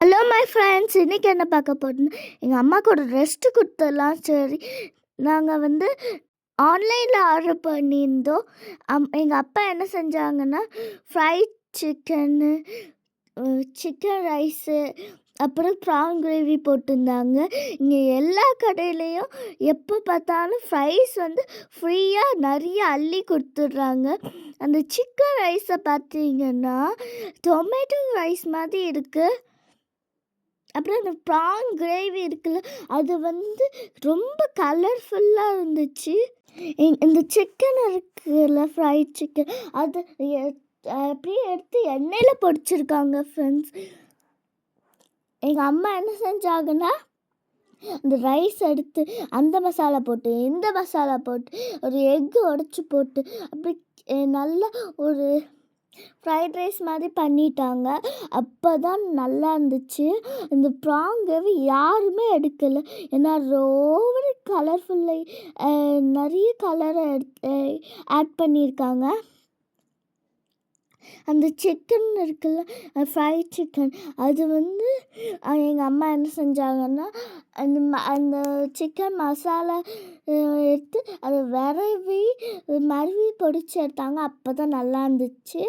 Hello my friends, இன்னைக்கு என்ன பார்க்க போறோம்னா, எங்கள் அம்மாவுக்கு ஒரு ரெஸ்ட் கொடுத்துடலாம். சரி, நாங்கள் வந்து ஆன்லைனில் ஆர்டர் பண்ணியிருந்தோம். எங்கள் அப்பா என்ன செஞ்சாங்கன்னா, ஃப்ரைட் சிக்கனு, சிக்கன் ரைஸு, அப்புறம் ப்ரான் கிரேவி போட்டிருந்தாங்க. இங்கே எல்லா கடையிலையும் எப்போ பார்த்தாலும் ஃப்ரைஸ் வந்து ஃப்ரீயாக நிறைய அள்ளி கொடுத்துட்றாங்க. அந்த சிக்கன் ரைஸை பார்த்தீங்கன்னா டொமேட்டோ ரைஸ் மாதிரி இருக்குது. அப்புறம் அந்த ப்ரான் கிரேவி இருக்குல்ல, அது வந்து ரொம்ப கலர்ஃபுல்லாக இருந்துச்சு. இந்த சிக்கன் இருக்குல்ல, ஃப்ரைட் சிக்கன், அது அப்படியே எடுத்து எண்ணெயில் பொரிச்சிருக்காங்க ஃப்ரெண்ட்ஸ். எங்கள் அம்மா என்ன செஞ்சாங்கன்னா, அந்த ரைஸ் எடுத்து அந்த மசாலா போட்டு இந்த மசாலா போட்டு ஒரு எக்கு உடச்சி போட்டு அப்படி நல்லா ஒரு ஃப்ரைட் ரைஸ் மாதிரி பண்ணிட்டாங்க. அப்போ தான் நல்லா இருந்துச்சு. இந்த ப்ரான் கிரேவி யாருமே எடுக்கலை. ஏன்னா ஓவர் கலர்ஃபுல்லாக நிறைய கலரை ஆட் பண்ணியிருக்காங்க. அந்த சிக்கன் இருக்குல்ல, ஃப்ரைட் சிக்கன், அது வந்து எங்கள் அம்மா என்ன செஞ்சாங்கன்னா, அந்த சிக்கன் மசாலா எடுத்து அதை மருவி பொடிச்சு எடுத்தாங்க. அப்போ தான் நல்லா இருந்துச்சு.